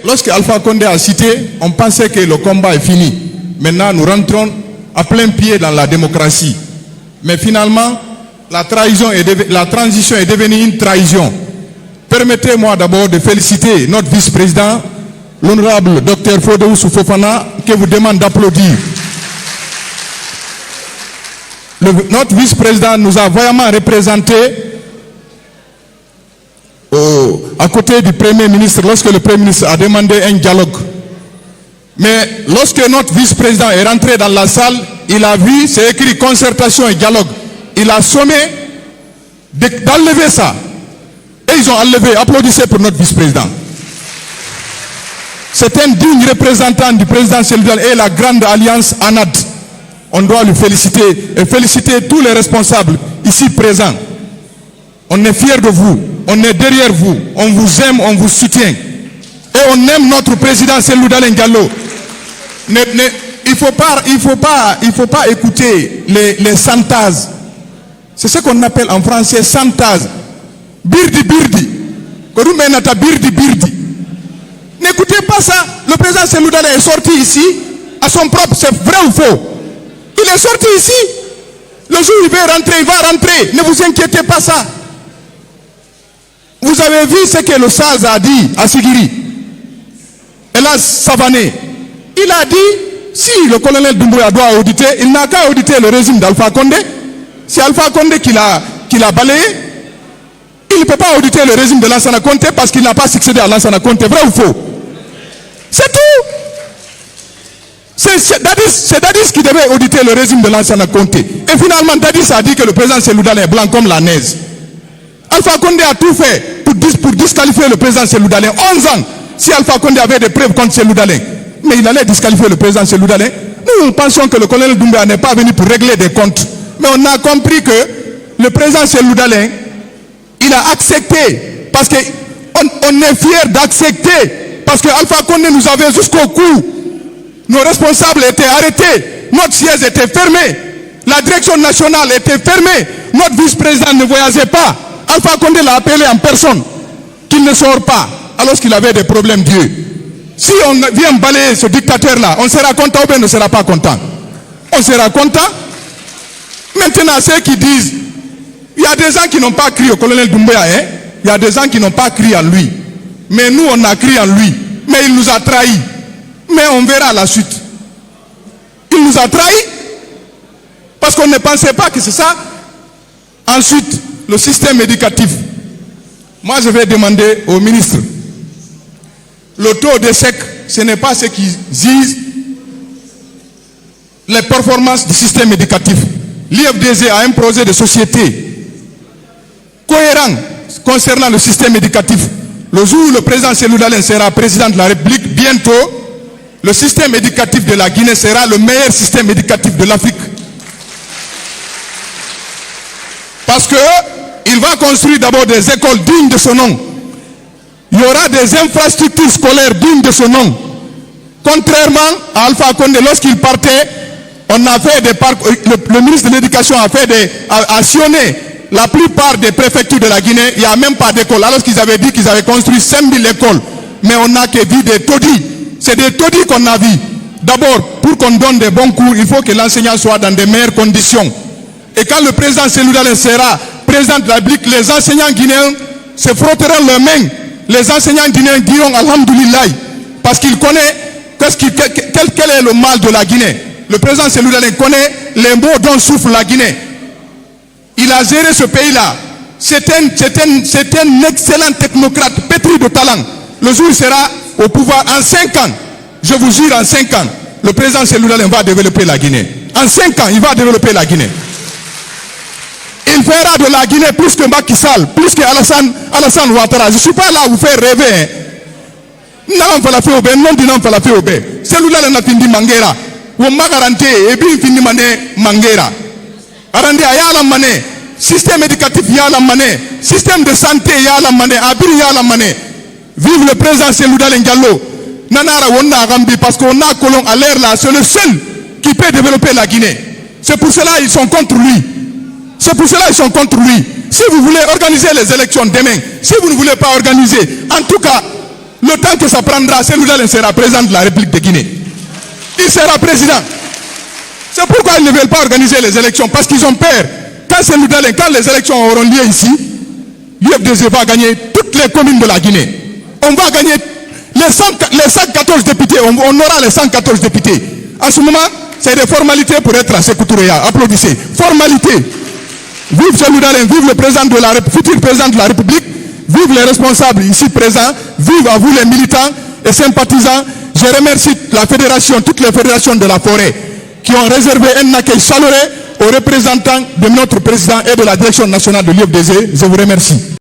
lorsque Alpha Condé a cité, on pensait que le combat est fini. Maintenant, nous rentrons à plein pied dans la démocratie. Mais finalement, la transition est devenue une trahison. Permettez-moi d'abord de féliciter notre vice-président, l'honorable Dr Fodé Oussou Fofana, que vous demande d'applaudir. Notre vice-président nous a vraiment représenté à côté du Premier ministre lorsque le Premier ministre a demandé un dialogue. Mais lorsque notre vice-président est rentré dans la salle, il a vu, c'est écrit concertation et dialogue. Il a sommé d'enlever ça. Et ils ont enlevé. Applaudissez pour notre vice-président. C'est un digne représentant du président Cellou et la grande alliance ANAD. On doit le féliciter et féliciter tous les responsables ici présents. On est fiers de vous, on est derrière vous, on vous aime, on vous soutient. Et on aime notre président Cellou Dalein Diallo. Il faut pas écouter les santas. C'est ce qu'on appelle en français santas. Birdi birdi. Korumenata birdi birdi. N'écoutez pas ça. Le président Cellou Dalein est sorti ici à son propre, c'est vrai ou faux? Il est sorti ici. Le jour où il va rentrer. Ne vous inquiétez pas ça. Vous avez vu ce que le SAZ a dit à Sigiri. Et là, Savané. Il a dit, si le colonel Doumbouya doit auditer, il n'a qu'à auditer le régime d'Alpha Condé. C'est Alpha Condé qui l'a balayé. Il ne peut pas auditer le régime de Lansana Conté parce qu'il n'a pas succédé à Lansana Conté. Vrai ou faux? C'est tout. C'est Dadis qui devait auditer le régime de Lansana Conté. Et finalement, Dadis a dit que le président Cellou Dalein est blanc comme la neige. Alpha Condé a tout fait pour disqualifier le président Cellou Dalein. 11 ans, si Alpha Condé avait des preuves contre Cellou Dalein. Mais il allait disqualifier le président Cellou Dalein. Nous pensions que le colonel Doumbouya n'est pas venu pour régler des comptes. Mais on a compris que le président Cellou Dalein, il a accepté. Parce qu'on est fiers d'accepter. Parce que Alpha Condé nous avait jusqu'au cou. Nos responsables étaient arrêtés. Notre siège était fermé. La direction nationale était fermée. Notre vice-président ne voyageait pas. Alpha Condé l'a appelé en personne. Qu'il ne sort pas. Alors qu'il avait des problèmes Dieu. Si on vient balayer ce dictateur-là, on sera content ou bien on ne sera pas content? On sera content. Maintenant, ceux qui disent, il y a des gens qui n'ont pas crié au colonel Doumbouya, hein? Il y a des gens qui n'ont pas crié en lui. Mais nous, on a crié en lui. Mais il nous a trahis. Mais on verra la suite. Il nous a trahis. Parce qu'on ne pensait pas que c'est ça. Ensuite, le système éducatif. Moi, je vais demander au ministre. Le taux d'échec, ce n'est pas ce qui disent les performances du système éducatif. L'IFDG a un projet de société cohérent concernant le système éducatif. Le jour où le président Cellou Dalein sera président de la République, bientôt, le système éducatif de la Guinée sera le meilleur système éducatif de l'Afrique. Parce qu'il va construire d'abord des écoles dignes de son nom. Il y aura des infrastructures scolaires dignes de son nom. Contrairement à Alpha Condé, lorsqu'il partait, on a fait des parcs, le ministre de l'Éducation a sillonné la plupart des préfectures de la Guinée. Il n'y a même pas d'école. Alors qu'ils avaient dit qu'ils avaient construit 5000 écoles. Mais on n'a que vu des taudis. C'est des taudis qu'on a vus. D'abord, pour qu'on donne des bons cours, il faut que l'enseignant soit dans de meilleures conditions. Et quand le président Cellou Dalein sera président de la République, les enseignants guinéens se frotteront leurs mains. Les enseignants guinéens diront Alhamdoulilah, parce qu'ils connaissent quel est le mal de la Guinée. Le président Cellou Dalein connaît les maux dont souffre la Guinée. Il a géré ce pays-là. C'est un excellent technocrate, pétri de talent. Le jour où il sera au pouvoir en 5 ans, je vous jure, en 5 ans, le président Cellou Dalein va développer la Guinée. En 5 ans, il va développer la Guinée. Il fera de la Guinée plus que Macky Sall, plus que Alassane Ouattara. Je ne suis pas là à vous faire rêver. Non, fala fait au bé, non, non, fala fait au bé. Cellou Dalein n'a fini Mangera. Ou Magarante, et bien fini mané Mangera. Arande Ayala Mané, système éducatif Yala Mané, système de santé Yala Mané, Abir Yala Mané. Vive le président Cellou Dalein Diallo. Nanara Wonna Agambi, parce qu'on a Colomb à l'air là, c'est le seul qui peut développer la Guinée. C'est pour cela qu'ils sont contre lui. C'est pour cela qu'ils sont contre lui. Si vous voulez organiser les élections demain, si vous ne voulez pas organiser, en tout cas, le temps que ça prendra, Cellou Dalein sera président de la République de Guinée. Il sera président. C'est pourquoi ils ne veulent pas organiser les élections, parce qu'ils ont peur. Quand les élections auront lieu ici, l'UFDG va gagner toutes les communes de la Guinée. On va gagner les 114 députés, on aura les 114 députés. À ce moment, c'est des formalités pour être à Sékou Touré. Applaudissez. Formalités. Vive Cellou Dalein, vive le président de la futur président de la République, vive les responsables ici présents, vive à vous les militants et sympathisants. Je remercie la fédération, toutes les fédérations de la forêt qui ont réservé un accueil chaleureux aux représentants de notre président et de la direction nationale de l'UFDG. Je vous remercie.